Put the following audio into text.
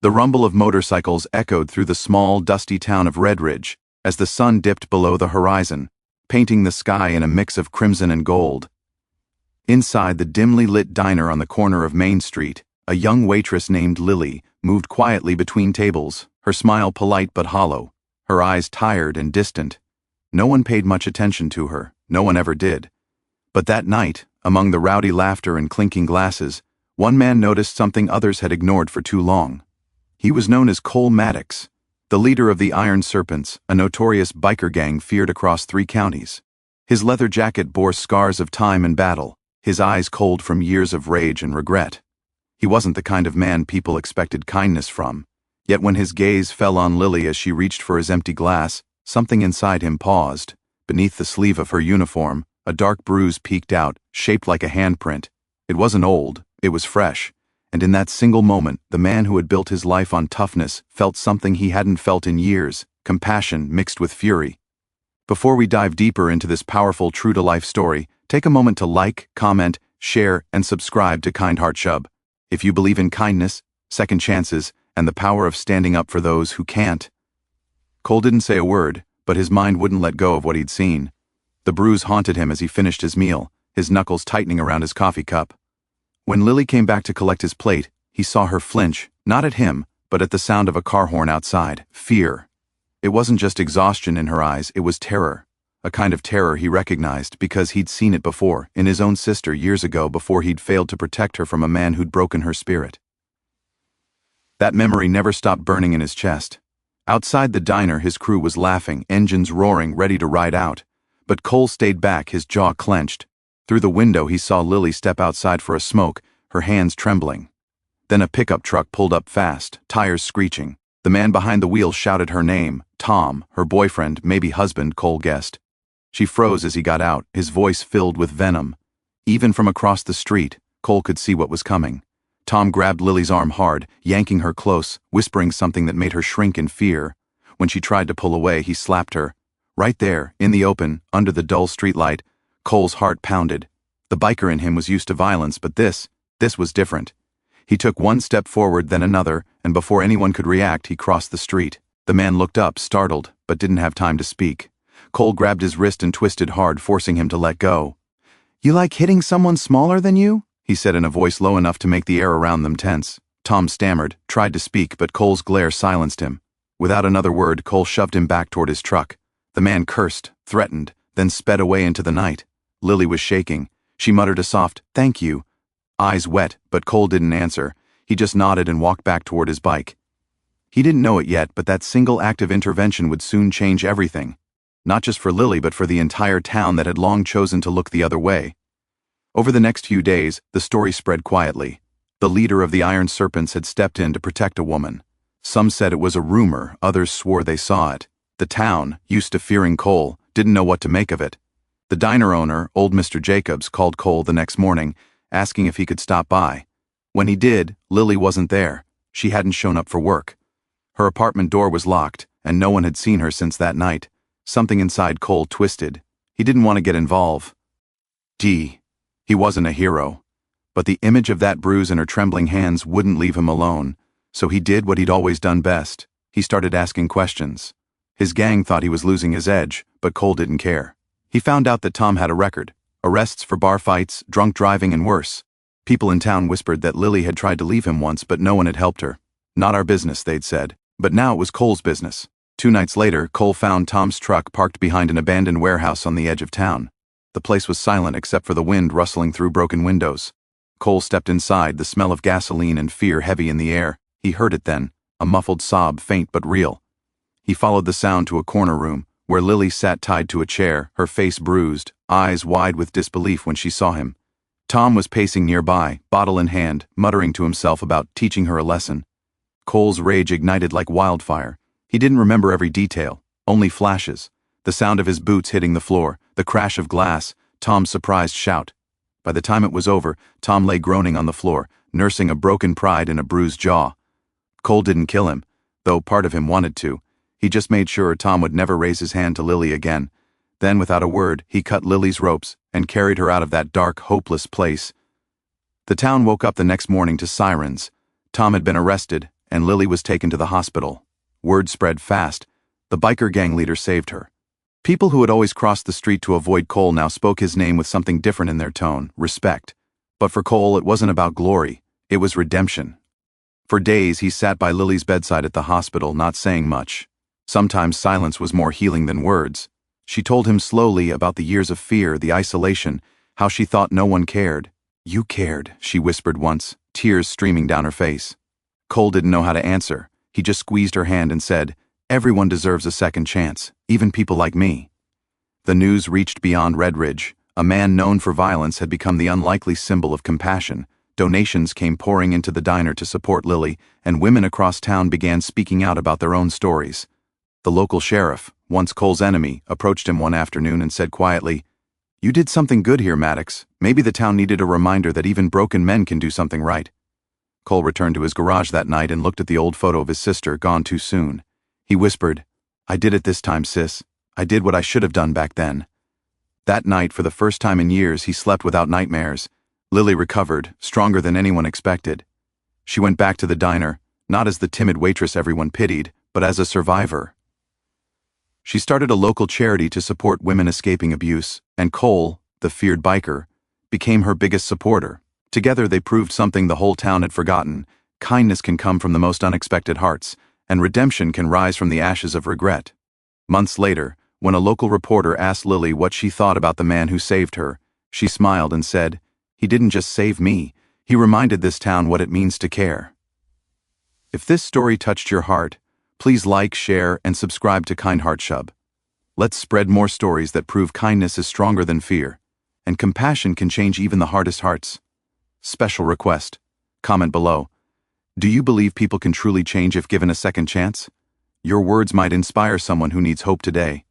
The rumble of motorcycles echoed through the small, dusty town of Redridge as the sun dipped below the horizon, painting the sky in a mix of crimson and gold. Inside the dimly lit diner on the corner of Main Street, a young waitress named Lily moved quietly between tables, her smile polite but hollow, her eyes tired and distant. No one paid much attention to her, no one ever did. But that night, among the rowdy laughter and clinking glasses, one man noticed something others had ignored for too long. He was known as Cole Maddox, the leader of the Iron Serpents, a notorious biker gang feared across 3 counties. His leather jacket bore scars of time and battle, his eyes cold from years of rage and regret. He wasn't the kind of man people expected kindness from, yet when his gaze fell on Lily as she reached for his empty glass, something inside him paused. Beneath the sleeve of her uniform, a dark bruise peeked out, shaped like a handprint. It wasn't old, it was fresh, and in that single moment, the man who had built his life on toughness felt something he hadn't felt in years, compassion mixed with fury. Before we dive deeper into this powerful true-to-life story, take a moment to like, comment, share, and subscribe to Kind Heart Shub. If you believe in kindness, second chances, and the power of standing up for those who can't. Cole didn't say a word, but his mind wouldn't let go of what he'd seen. The bruise haunted him as he finished his meal, his knuckles tightening around his coffee cup. When Lily came back to collect his plate, he saw her flinch, not at him, but at the sound of a car horn outside. Fear. It wasn't just exhaustion in her eyes, it was terror. A kind of terror he recognized because he'd seen it before, in his own sister years ago before he'd failed to protect her from a man who'd broken her spirit. That memory never stopped burning in his chest. Outside the diner, his crew was laughing, engines roaring, ready to ride out. But Cole stayed back, his jaw clenched. Through the window, he saw Lily step outside for a smoke, her hands trembling. Then a pickup truck pulled up fast, tires screeching. The man behind the wheel shouted her name, Tom, her boyfriend, maybe husband, Cole guessed. She froze as he got out, his voice filled with venom. Even from across the street, Cole could see what was coming. Tom grabbed Lily's arm hard, yanking her close, whispering something that made her shrink in fear. When she tried to pull away, he slapped her. Right there, in the open, under the dull streetlight, Cole's heart pounded. The biker in him was used to violence, but this was different. He took one step forward, then another, and before anyone could react, he crossed the street. The man looked up, startled, but didn't have time to speak. Cole grabbed his wrist and twisted hard, forcing him to let go. "You like hitting someone smaller than you?" he said in a voice low enough to make the air around them tense. Tom stammered, tried to speak, but Cole's glare silenced him. Without another word, Cole shoved him back toward his truck. The man cursed, threatened, then sped away into the night. Lily was shaking. She muttered a soft, "Thank you." Eyes wet, but Cole didn't answer. He just nodded and walked back toward his bike. He didn't know it yet, but that single act of intervention would soon change everything. Not just for Lily, but for the entire town that had long chosen to look the other way. Over the next few days, the story spread quietly. The leader of the Iron Serpents had stepped in to protect a woman. Some said it was a rumor, others swore they saw it. The town, used to fearing Cole, didn't know what to make of it. The diner owner, old Mr. Jacobs, called Cole the next morning, asking if he could stop by. When he did, Lily wasn't there. She hadn't shown up for work. Her apartment door was locked, and no one had seen her since that night. Something inside Cole twisted. He didn't want to get involved. He wasn't a hero. But the image of that bruise in her trembling hands wouldn't leave him alone. So he did what he'd always done best. He started asking questions. His gang thought he was losing his edge, but Cole didn't care. He found out that Tom had a record. Arrests for bar fights, drunk driving, and worse. People in town whispered that Lily had tried to leave him once, but no one had helped her. Not our business, they'd said. But now it was Cole's business. 2 nights later, Cole found Tom's truck parked behind an abandoned warehouse on the edge of town. The place was silent except for the wind rustling through broken windows. Cole stepped inside, the smell of gasoline and fear heavy in the air. He heard it then, a muffled sob, faint but real. He followed the sound to a corner room, where Lily sat tied to a chair, her face bruised, eyes wide with disbelief when she saw him. Tom was pacing nearby, bottle in hand, muttering to himself about teaching her a lesson. Cole's rage ignited like wildfire. He didn't remember every detail, only flashes. The sound of his boots hitting the floor, the crash of glass, Tom's surprised shout. By the time it was over, Tom lay groaning on the floor, nursing a broken pride in a bruised jaw. Cole didn't kill him, though part of him wanted to. He just made sure Tom would never raise his hand to Lily again. Then, without a word, he cut Lily's ropes and carried her out of that dark, hopeless place. The town woke up the next morning to sirens. Tom had been arrested, and Lily was taken to the hospital. Word spread fast. The biker gang leader saved her. People who had always crossed the street to avoid Cole now spoke his name with something different in their tone, respect. But for Cole, it wasn't about glory, it was redemption. For days, he sat by Lily's bedside at the hospital, not saying much. Sometimes silence was more healing than words. She told him slowly about the years of fear, the isolation, how she thought no one cared. "You cared," she whispered once, tears streaming down her face. Cole didn't know how to answer. He just squeezed her hand and said, "Everyone deserves a second chance, even people like me." The news reached beyond Redridge. A man known for violence had become the unlikely symbol of compassion. Donations came pouring into the diner to support Lily, and women across town began speaking out about their own stories. The local sheriff, once Cole's enemy, approached him one afternoon and said quietly, "You did something good here, Maddox. Maybe the town needed a reminder that even broken men can do something right." Cole returned to his garage that night and looked at the old photo of his sister, gone too soon. He whispered, "I did it this time, sis. I did what I should have done back then." That night, for the first time in years, he slept without nightmares. Lily recovered, stronger than anyone expected. She went back to the diner, not as the timid waitress everyone pitied, but as a survivor. She started a local charity to support women escaping abuse, and Cole, the feared biker, became her biggest supporter. Together they proved something the whole town had forgotten: kindness can come from the most unexpected hearts, and redemption can rise from the ashes of regret. Months later, when a local reporter asked Lily what she thought about the man who saved her, she smiled and said, "He didn't just save me, he reminded this town what it means to care." If this story touched your heart, please like, share, and subscribe to Kind Heart Shub. Let's spread more stories that prove kindness is stronger than fear, and compassion can change even the hardest hearts. Special request. Comment below. Do you believe people can truly change if given a second chance? Your words might inspire someone who needs hope today.